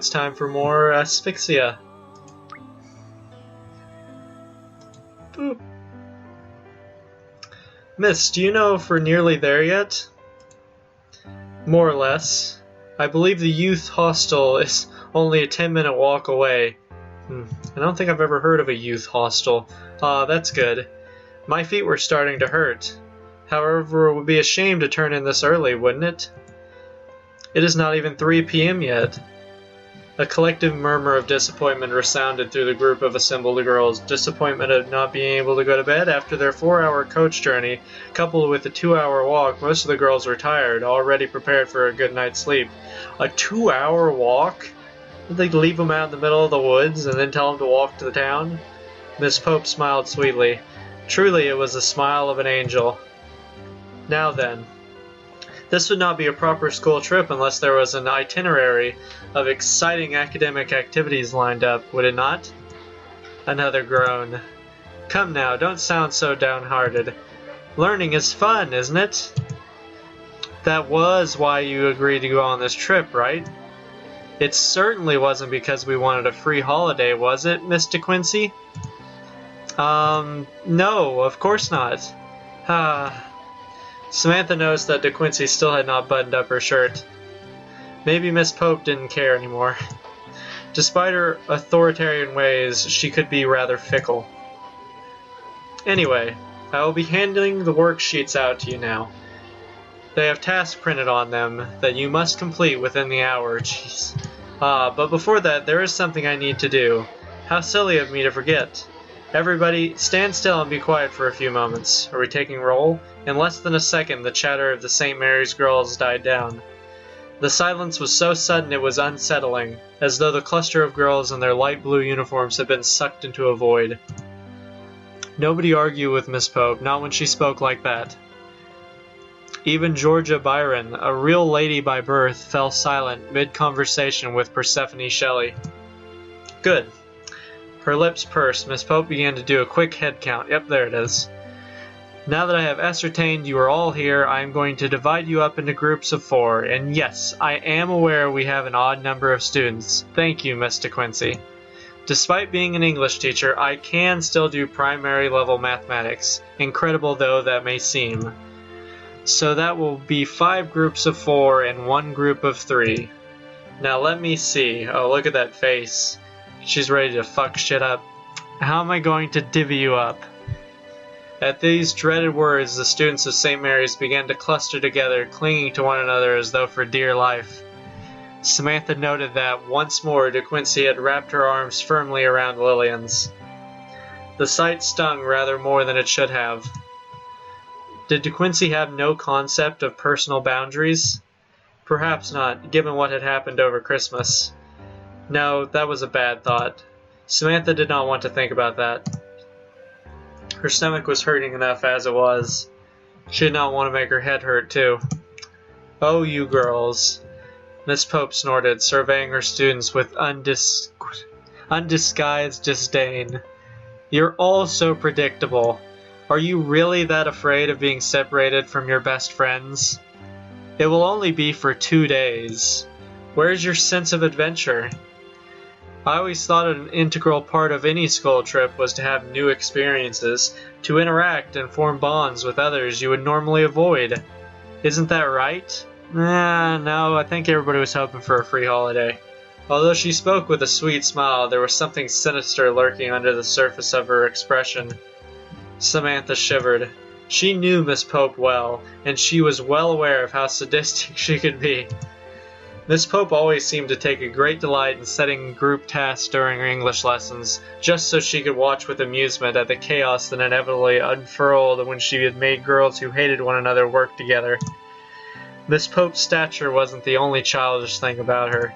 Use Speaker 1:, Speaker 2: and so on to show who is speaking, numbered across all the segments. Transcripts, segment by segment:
Speaker 1: It's time for more Asphyxia. Boop. Miss, do you know if we're nearly there yet? More or less. I believe the youth hostel is only a 10-minute walk away. I don't think I've ever heard of a youth hostel. That's good. My feet were starting to hurt. However, it would be a shame to turn in this early, wouldn't it? It is not even 3 p.m. yet. A collective murmur of disappointment resounded through the group of assembled girls. Disappointment at not being able to go to bed after their 4-hour coach journey, coupled with a 2-hour walk. Most of the girls were tired, already prepared for a good night's sleep. A 2-hour walk? Did they leave them out in the middle of the woods and then tell them to walk to the town? Miss Pope smiled sweetly. Truly, it was the smile of an angel. Now then. This would not be a proper school trip unless there was an itinerary of exciting academic activities lined up, would it not? Another groan. Come now, don't sound so downhearted. Learning is fun, isn't it? That was why you agreed to go on this trip, right? It certainly wasn't because we wanted a free holiday, was it, Miss De Quincy? No, of course not. Samantha noticed that De Quincy still had not buttoned up her shirt. Maybe Miss Pope didn't care anymore. Despite her authoritarian ways, she could be rather fickle. Anyway, I will be handing the worksheets out to you now. They have tasks printed on them that you must complete within the hour. Jeez. But before that, there is something I need to do. How silly of me to forget. Everybody, stand still and be quiet for a few moments. Are we taking roll? In less than a second, the chatter of the St. Mary's girls died down. The silence was so sudden it was unsettling, as though the cluster of girls in their light blue uniforms had been sucked into a void. Nobody argued with Miss Pope, not when she spoke like that. Even Georgia Byron, a real lady by birth, fell silent mid-conversation with Persephone Shelley. Good. Her lips pursed. Miss Pope began to do a quick head count. Yep, there it is. Now that I have ascertained you are all here, I am going to divide you up into groups of 4. And yes, I am aware we have an odd number of students. Thank you, Miss De Quincy. Despite being an English teacher, I can still do primary level mathematics. Incredible though that may seem. So that will be 5 groups of 4 and 1 group of 3. Now let me see. Oh, look at that face. She's ready to fuck shit up. How am I going to divvy you up? At these dreaded words, the students of St. Mary's began to cluster together, clinging to one another as though for dear life. Samantha noted that, once more, De Quincy had wrapped her arms firmly around Lillian's. The sight stung rather more than it should have. Did De Quincy have no concept of personal boundaries? Perhaps not, given what had happened over Christmas. No, that was a bad thought. Samantha did not want to think about that. Her stomach was hurting enough as it was. She did not want to make her head hurt, too. Oh, you girls. Miss Pope snorted, surveying her students with undisguised disdain. You're all so predictable. Are you really that afraid of being separated from your best friends? It will only be for 2 days. Where's your sense of adventure? I always thought an integral part of any school trip was to have new experiences, to interact and form bonds with others you would normally avoid. Isn't that right? No, I think everybody was hoping for a free holiday. Although she spoke with a sweet smile, there was something sinister lurking under the surface of her expression. Samantha shivered. She knew Miss Pope well, and she was well aware of how sadistic she could be. Miss Pope always seemed to take a great delight in setting group tasks during her English lessons, just so she could watch with amusement at the chaos that inevitably unfurled when she had made girls who hated one another work together. Miss Pope's stature wasn't the only childish thing about her.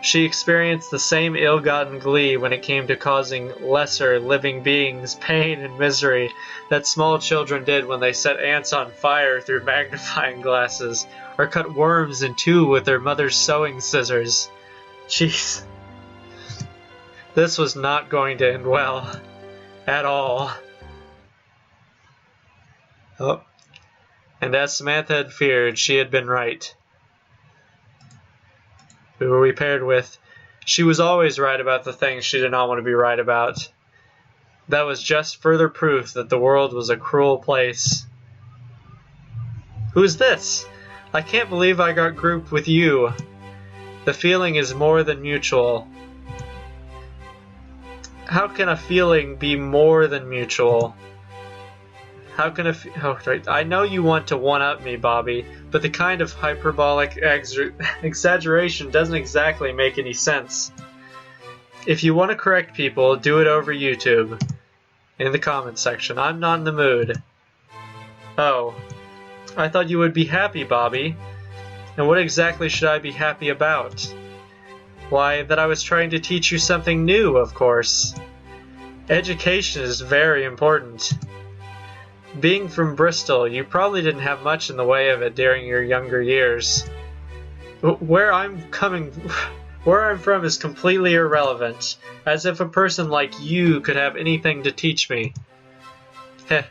Speaker 1: She experienced the same ill-gotten glee when it came to causing lesser living beings pain and misery that small children did when they set ants on fire through magnifying glasses, or cut worms in 2 with their mother's sewing scissors. Jeez. This was not going to end well. At all. Oh. And as Samantha had feared, she had been right. Who were we paired with? She was always right about the things she did not want to be right about. That was just further proof that the world was a cruel place. Who's this? I can't believe I got grouped with you. The feeling is more than mutual. How can a feeling be more than mutual? How can I know you want to one-up me, Bobby, but the kind of hyperbolic exaggeration doesn't exactly make any sense. If you want to correct people, do it over YouTube. In the comments section. I'm not in the mood. Oh. I thought you would be happy, Bobby. And what exactly should I be happy about? Why, that I was trying to teach you something new, of course. Education is very important. Being from Bristol, you probably didn't have much in the way of it during your younger years. Where I'm from is completely irrelevant, as if a person like you could have anything to teach me. Heh.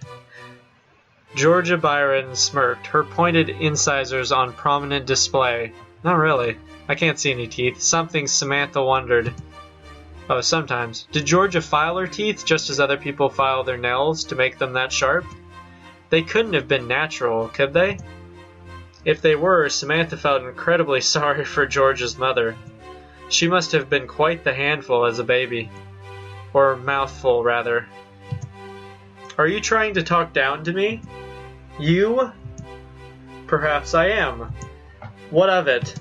Speaker 1: Georgia Byron smirked, her pointed incisors on prominent display. Not really. I can't see any teeth. Something Samantha wondered. Oh, sometimes. Did Georgia file her teeth just as other people file their nails to make them that sharp? They couldn't have been natural, could they? If they were, Samantha felt incredibly sorry for Georgia's mother. She must have been quite the handful as a baby. Or mouthful, rather. Are you trying to talk down to me? You? Perhaps I am. What of it?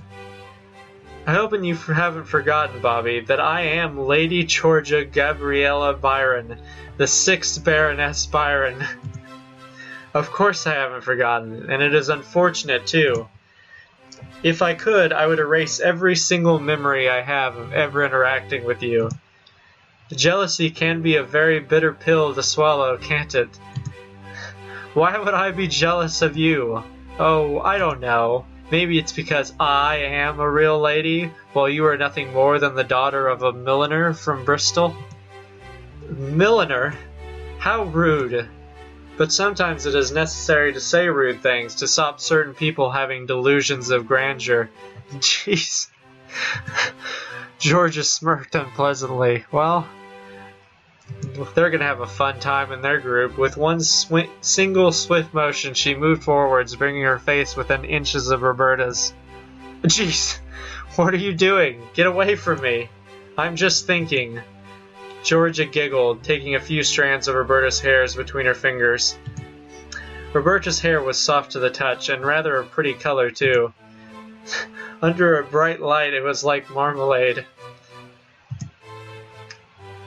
Speaker 1: I hope you haven't forgotten, Bobby, that I am Lady Georgia Gabriella Byron, the 6th Baroness Byron. Of course I haven't forgotten, and it is unfortunate, too. If I could, I would erase every single memory I have of ever interacting with you. Jealousy can be a very bitter pill to swallow, can't it? Why would I be jealous of you? Oh, I don't know. Maybe it's because I am a real lady, while you are nothing more than the daughter of a milliner from Bristol. Milliner? How rude. But sometimes it is necessary to say rude things to stop certain people having delusions of grandeur. Jeez. Georgia smirked unpleasantly. Well, they're going to have a fun time in their group. With one single swift motion, she moved forwards, bringing her face within inches of Roberta's. Jeez, what are you doing? Get away from me. I'm just thinking. Georgia giggled, taking a few strands of Roberta's hairs between her fingers. Roberta's hair was soft to the touch, and rather a pretty color, too. Under a bright light, it was like marmalade.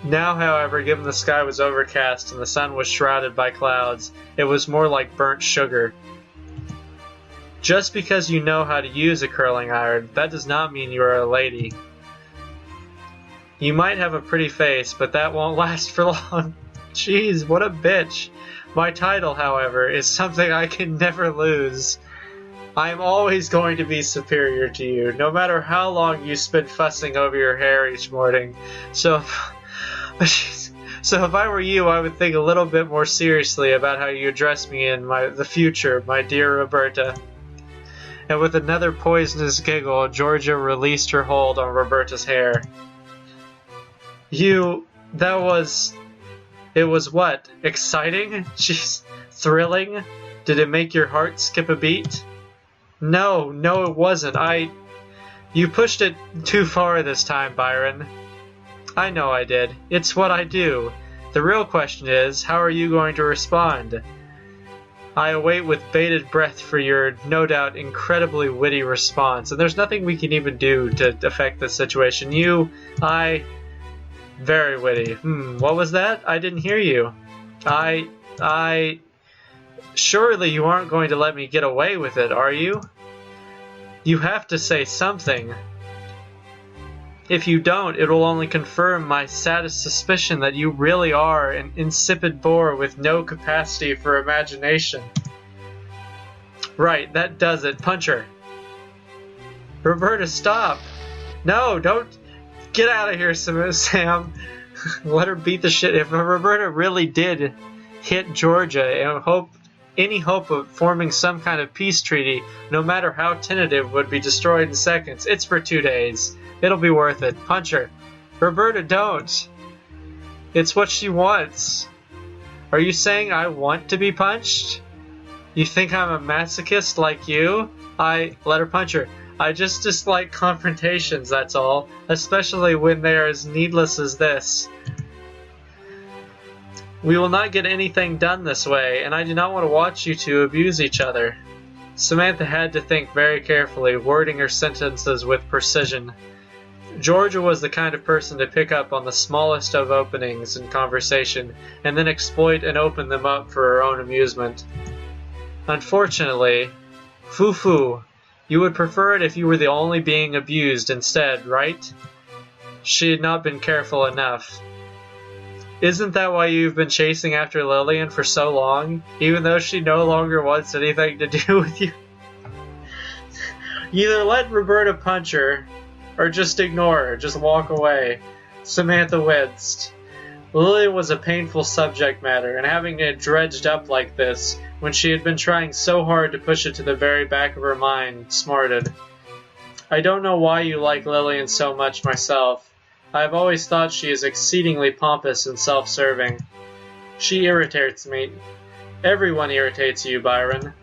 Speaker 1: Now, however, given the sky was overcast and the sun was shrouded by clouds, it was more like burnt sugar. Just because you know how to use a curling iron, that does not mean you are a lady. You might have a pretty face, but that won't last for long. Jeez, what a bitch. My title, however, is something I can never lose. I am always going to be superior to you, no matter how long you spend fussing over your hair each morning. So if I were you, I would think a little bit more seriously about how you address me in the future, my dear Roberta. And with another poisonous giggle, Georgia released her hold on Roberta's hair. It was what? Exciting? Jeez, thrilling? Did it make your heart skip a beat? No, it wasn't. You pushed it too far this time, Byron. I know I did. It's what I do. The real question is, how are you going to respond? I await with bated breath for your, no doubt, incredibly witty response, and there's nothing we can even do to affect this situation. Very witty. What was that? I didn't hear you. Surely you aren't going to let me get away with it, are you? You have to say something. If you don't, it will only confirm my saddest suspicion that you really are an insipid bore with no capacity for imagination. Right, that does it. Punch her. Roberta, stop! No, don't... Get out of here, Sam. Let her beat the shit. If Roberta really did hit Georgia and any hope of forming some kind of peace treaty, no matter how tentative, would be destroyed in seconds. It's for 2 days. It'll be worth it. Punch her. Roberta, don't. It's what she wants. Are you saying I want to be punched? You think I'm a masochist like you? Let her punch her. I just dislike confrontations, that's all. Especially when they are as needless as this. We will not get anything done this way, and I do not want to watch you two abuse each other. Samantha had to think very carefully, wording her sentences with precision. Georgia was the kind of person to pick up on the smallest of openings in conversation, and then exploit and open them up for her own amusement. Unfortunately, Foo-Foo, you would prefer it if you were the only being abused instead, right? She had not been careful enough. Isn't that why you've been chasing after Lillian for so long, even though she no longer wants anything to do with you? Either let Roberta punch her, or just ignore her, just walk away. Samantha winced. Lillian was a painful subject matter, and having it dredged up like this, when she had been trying so hard to push it to the very back of her mind, smarted. I don't know why you like Lillian so much myself. I have always thought she is exceedingly pompous and self-serving. She irritates me. Everyone irritates you, Byron.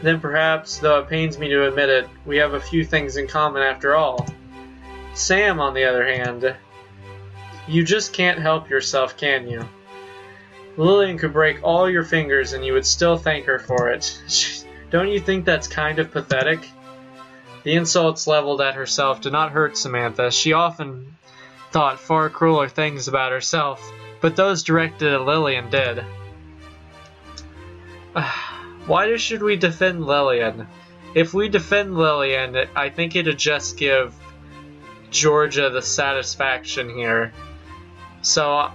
Speaker 1: Then perhaps, though it pains me to admit it, we have a few things in common after all. Sam, on the other hand, you just can't help yourself, can you? Lillian could break all your fingers and you would still thank her for it. Don't you think that's kind of pathetic? The insults leveled at herself did not hurt Samantha. She often thought far crueler things about herself, but those directed at Lillian did. Why should we defend Lillian? If we defend Lillian, I think it'd just give Georgia the satisfaction here. So,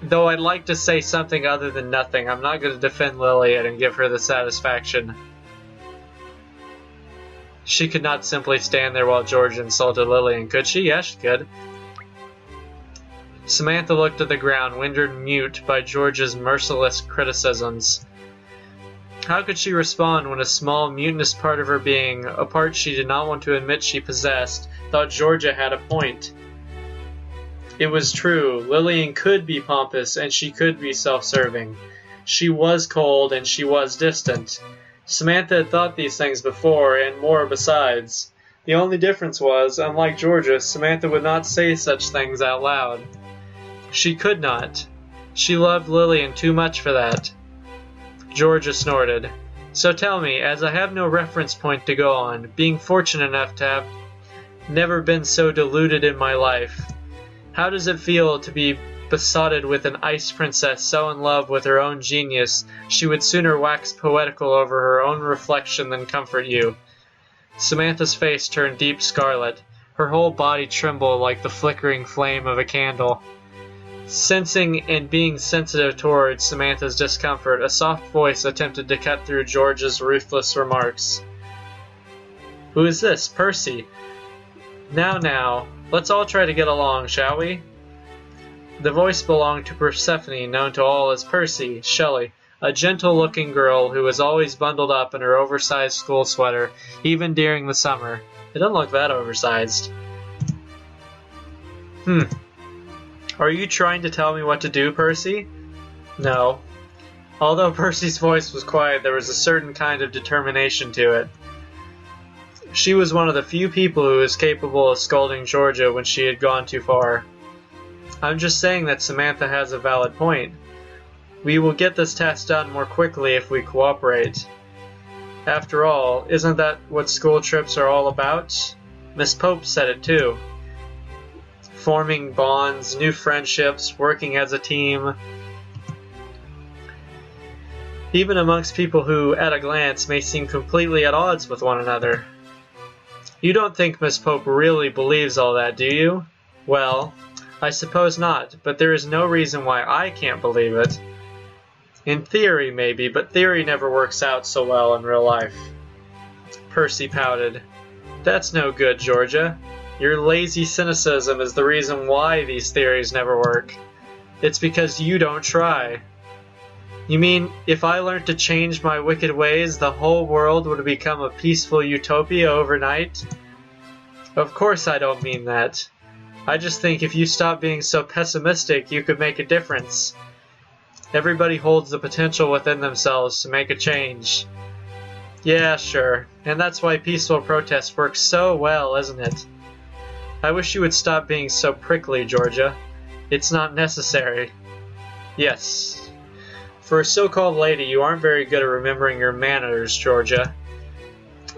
Speaker 1: though I'd like to say something other than nothing, I'm not going to defend Lillian and give her the satisfaction. She could not simply stand there while Georgia insulted Lillian, could she? Yes, she could. Samantha looked at the ground, rendered mute by Georgia's merciless criticisms. How could she respond when a small, mutinous part of her being, a part she did not want to admit she possessed, thought Georgia had a point? It was true, Lillian could be pompous and she could be self-serving. She was cold and she was distant. Samantha had thought these things before, and more besides. The only difference was, unlike Georgia, Samantha would not say such things out loud. She could not. She loved Lillian too much for that. Georgia snorted. So tell me, as I have no reference point to go on, being fortunate enough to have never been so deluded in my life, how does it feel to be besotted with an ice princess so in love with her own genius she would sooner wax poetical over her own reflection than comfort you? Samantha's face turned deep scarlet. Her whole body trembled like the flickering flame of a candle. Sensing and being sensitive towards Samantha's discomfort, a soft voice attempted to cut through George's ruthless remarks. Who is this? Percy. Now, let's all try to get along, shall we? The voice belonged to Persephone, known to all as Percy Shelley, a gentle-looking girl who was always bundled up in her oversized school sweater, even during the summer. It doesn't look that oversized. Are you trying to tell me what to do, Percy? No. Although Percy's voice was quiet, there was a certain kind of determination to it. She was one of the few people who was capable of scolding Georgia when she had gone too far. I'm just saying that Samantha has a valid point. We will get this task done more quickly if we cooperate. After all, isn't that what school trips are all about? Miss Pope said it too. Forming bonds, new friendships, working as a team. Even amongst people who, at a glance, may seem completely at odds with one another. You don't think Miss Pope really believes all that, do you? Well, I suppose not, but there is no reason why I can't believe it. In theory, maybe, but theory never works out so well in real life. Percy pouted. That's no good, Georgia. Your lazy cynicism is the reason why these theories never work. It's because you don't try. You mean, if I learned to change my wicked ways, the whole world would become a peaceful utopia overnight? Of course I don't mean that. I just think if you stop being so pessimistic, you could make a difference. Everybody holds the potential within themselves to make a change. Yeah, sure. And that's why peaceful protest works so well, isn't it? I wish you would stop being so prickly, Georgia. It's not necessary. Yes. For a so-called lady, you aren't very good at remembering your manners, Georgia.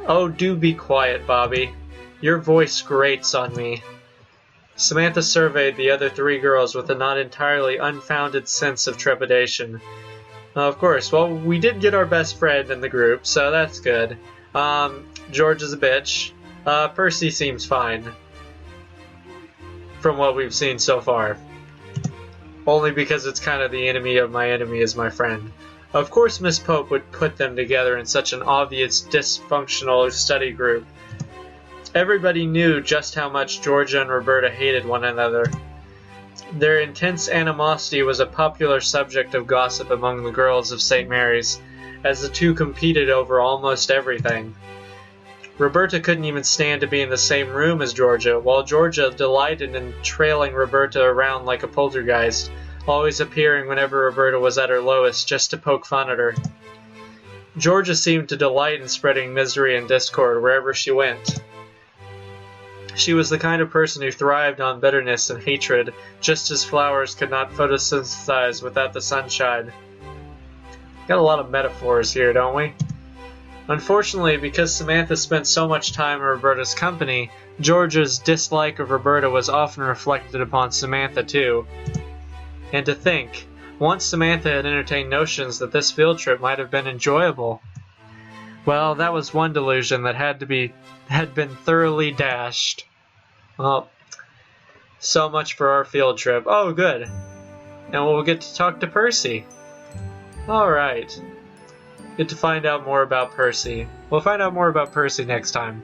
Speaker 1: Oh, do be quiet, Bobby. Your voice grates on me. Samantha surveyed the other three girls with a not entirely unfounded sense of trepidation. Of course, well, we did get our best friend in the group, so that's good. George is a bitch. Percy seems fine. From what we've seen so far. Only because it's kind of the enemy of my enemy is my friend. Of course Miss Pope would put them together in such an obvious dysfunctional study group. Everybody knew just how much Georgia and Roberta hated one another. Their intense animosity was a popular subject of gossip among the girls of St. Mary's, as the two competed over almost everything. Roberta couldn't even stand to be in the same room as Georgia, while Georgia delighted in trailing Roberta around like a poltergeist, always appearing whenever Roberta was at her lowest just to poke fun at her. Georgia seemed to delight in spreading misery and discord wherever she went. She was the kind of person who thrived on bitterness and hatred, just as flowers could not photosynthesize without the sunshine. Got a lot of metaphors here, don't we? Unfortunately, because Samantha spent so much time in Roberta's company, Georgia's dislike of Roberta was often reflected upon Samantha too. And to think, once Samantha had entertained notions that this field trip might have been enjoyable. Well, that was one delusion that had been thoroughly dashed. Well, so much for our field trip. Oh, good. And we'll get to talk to Percy. Alright. Get to find out more about Percy. We'll find out more about Percy next time.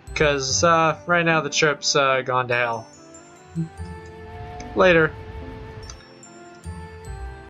Speaker 1: Because right now the trip's gone to hell. Later.